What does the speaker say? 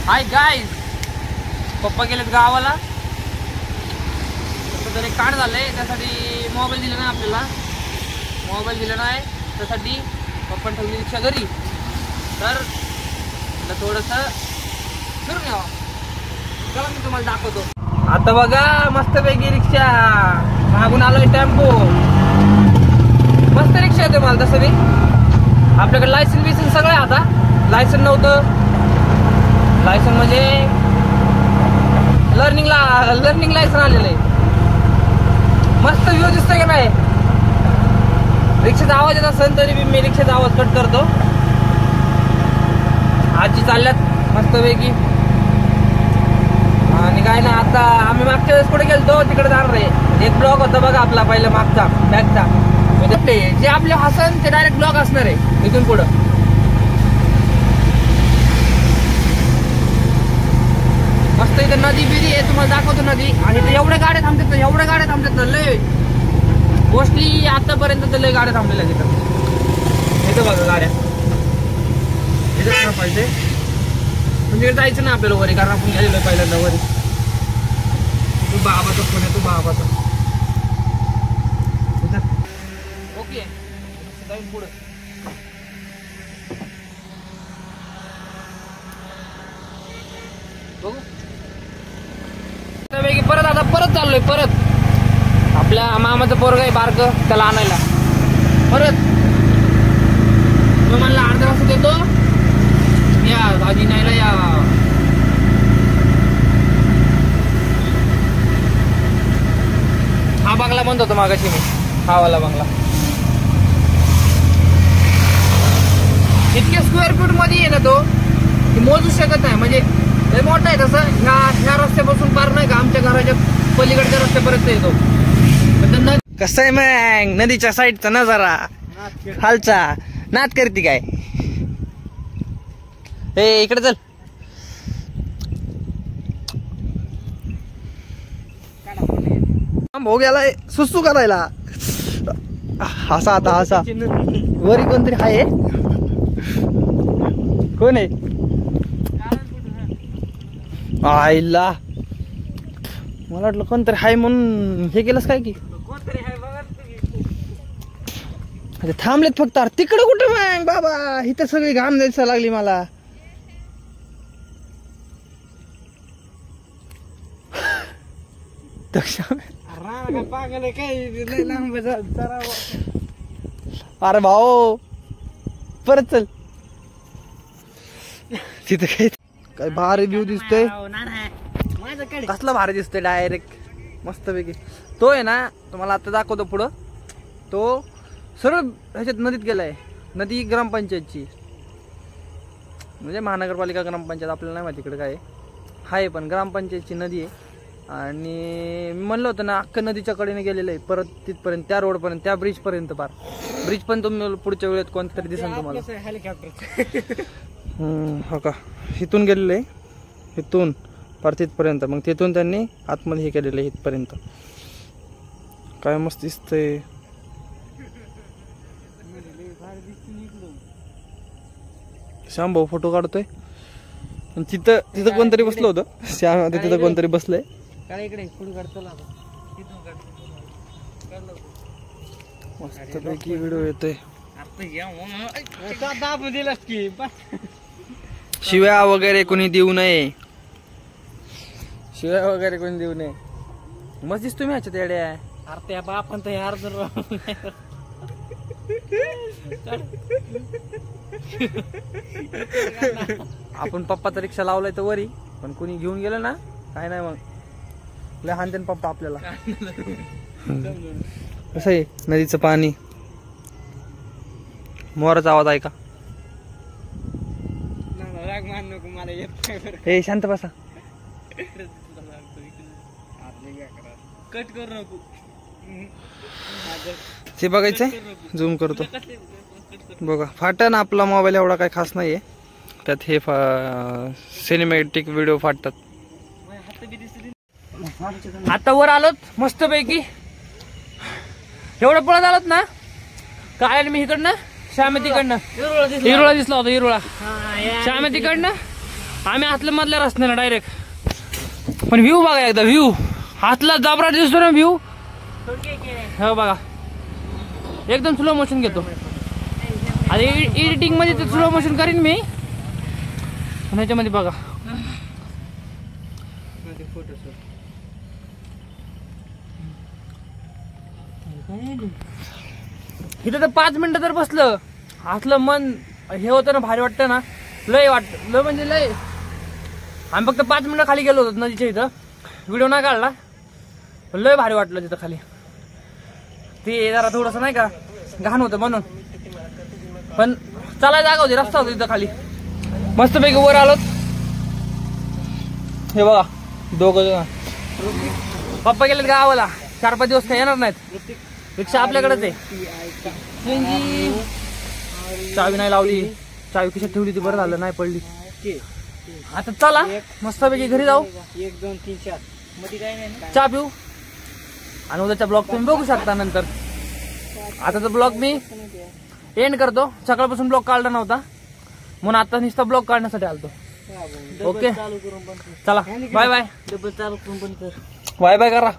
Hi guys, पप्पा गेलेत गावाला. तरी काढ झालंय, त्यासाठी मोबाईल दिला नाही आपल्याला. मोबाईल दिला नाही त्यासाठी पप्पा ठेवली रिक्षा घरी. तर थोडंसं फिरून यावं. चला मी तुम्हाला दाखवतो. आता बघा मस्तपैकी रिक्षा मागून आलोय. टेम्पो मस्त रिक्षा येते मला. तसं मी आपल्याकडे लायसन बिसन सगळं आहे. आता लायसन नव्हतं. लायसन म्हणजे लर्निंग लायसन आलेलं आहे. मस्त व्ह्यू दिसतोय का नाही. रिक्षाचा आवाज येत असेल तरी मी रिक्षाचा आवाज कट करतो. आजी चालल्यात मस्तपैकी. आणि काय ना, आता आम्ही मागच्या वेळेस कुठे गेलतो तिकडे जाणार आहे. एक ब्लॉग होता बघा आपला पहिला मागचा बॅगचा. जे आपले हसन ते डायरेक्ट ब्लॉग असणार आहे इथून पुढं. मस्त इथं नदी बिदी आहे, तुम्हाला दाखवतो नदी. आणि इथं एवढ्या गाड्या थांबतात ना लय. मोस्टली आतापर्यंत तर लय गाड्या थांबलेल्या तिथं. इथं बघा गाड्या. इथं पाहिजे म्हणजे जायचं ना आपल्याला वरी, कारण आपण गेलेलो पहिल्यांदा वरी. तू बाबाचा फोन आहे, तू बाबाचा. ओके जाईल पुढं. बघू परत चाललोय. परत आपल्या मामाचं पोरग आहे बारक, त्याला आणायला. परत मग मला अर्धा वाजता देतो या भाजी न्यायला. या हा बंगला म्हणत होतो मागाशी मी, हा वाला बंगला. इतके स्क्वेअर फूट मध्ये आहे ना तो, की मोजू शकत नाही. म्हणजे लय मोठा आहे तसं. ह्या रस्त्यापासून पार नाही का आमच्या घराच्या पलीकडच्या रस्त्यापर्यंत येतो. कसं आहे मग नदीच्या साईडचा नजारा खालचा. नाद करते काय. ए इकडे चल. भाऊ गेलाय सुसू करायला. हसा आता हसा. वरी कोणतरी आहे. कोण आहे आईला. मला वाटलं कोणतरी हाय म्हणून हे केलंस काय की. थांबलेत फक्त. तिकडं कुठं मग बाबा, इथं सगळी घाम द्यायला लागली मला. अरे भाऊ परत चल. तिथं काय भारी व्ह्यू दिसतोय. कसला भारी दिसतोय डायरेक्ट मस्तपैकी. तो आहे ना, तुम्हाला आता दाखवतो पुढं. तो सरळ ह्याच्यात नदीत गेलाय. नदी ग्रामपंचायतची, म्हणजे महानगरपालिका ग्रामपंचायत आपल्याला नाही माहिती इकडे काय आहे. पण ग्रामपंचायतची नदी आहे. आणि मी म्हणलं होतं ना, अख्खा नदीच्या कडेने गेलेलं आहे परत तिथपर्यंत, त्या रोडपर्यंत, त्या ब्रिज पर्यंत. पार ब्रिज पण तुम्ही पुढच्या वेळेत कोणत्या तरी दिसेल तुम्हाला. हेलिकॉप्टर हो का. इथून गेलेलं आहे, इथून पार तिथपर्यंत. मग तिथून त्यांनी आतमध्ये हे केलेलं आहे इथपर्यंत. काय मस्त दिसतंय. श्याम भाऊ फोटो काढतोय. तिथं कोणतरी बसलं होतं. श्याम तिथं कोणतरी बसलंय. मस्तपैकी व्हिडिओ येतोय. शिव्या वगैरे कोणी देऊ नये. शिव्या वगैरे कोणी देऊ नये. मस्त दिसतो मी ह्याच्यात येड्या. अरे बाप यार आपण पप्पाचा रिक्षा लावलाय तर वरी, पण कोणी घेऊन गेलं ना काय नाही मग लय हानते पप्पा आपल्याला. कसं आहे नदीचं पाणी. मोराचा आवाज ऐका. हे शांत बसा. कट करू नको. ते बघायचंय, झूम करतो. बघा फाटन आपला मोबाईल एवढा काही खास नाहीये. त्यात हे सिनेमॅटिक व्हिडिओ फाटतात. आता वर आलोत मस्त पैकी. एवढं पळत आलोत ना काय. मी इकडनं श्याम तिकडनं हिरोळा दिसला होता. हिरोळा श्याम तिकडनं आम्ही आतल्या मधल्या रस्त्याने डायरेक्ट. पण व्ह्यू बघा एकदा, व्ह्यू हातला जबरा दिसतो ना व्ह्यू. हो बघा एकदम स्लो मोशन घेतो. आणि एडिटिंग मध्ये ते स्लो मोशन करीन मी. ह्याच्यामध्ये बघा इथं तर 5 मिनिटं तर बसलं, आतलं मन हे होतं ना, भारी वाटतं ना, लय लय म्हणजे लय. आम्ही फक्त 5 मिनिटं खाली गेलो होतो नदीच्या इथं, व्हिडिओ नाही काढला, लय भारी वाटलं तिथं खाली. ते जरा थोडस नाही का घाण होतं म्हणून, पण चालायला जागा होती, रस्ता होता तिथं खाली. मस्तपैकी वर आलो. हे बघा दोघं पप्पा गेलेत गावाला, 4-5 दिवस काही येणार नाहीत. रिक्षा आपल्याकडेच आहे. चावी नाही लावली, चावी खिशात ठेवली ती, बरं झालं नाही पडली. आता चला मस्तपैकी घरी जाऊ, 1 2 3 4 मध्ये काय नाही, चहा पिऊ आणि उद्याचा ब्लॉग तुम्ही बघू शकता नंतर. आताचा ब्लॉग मी एंड करतो. सकाळपासून ब्लॉग काढला नव्हता म्हणून आता नुसता ब्लॉग काढण्यासाठी आलतो. ओके चला बाय बाय. डबल चालू करून बंद कर. बाय बाय करा.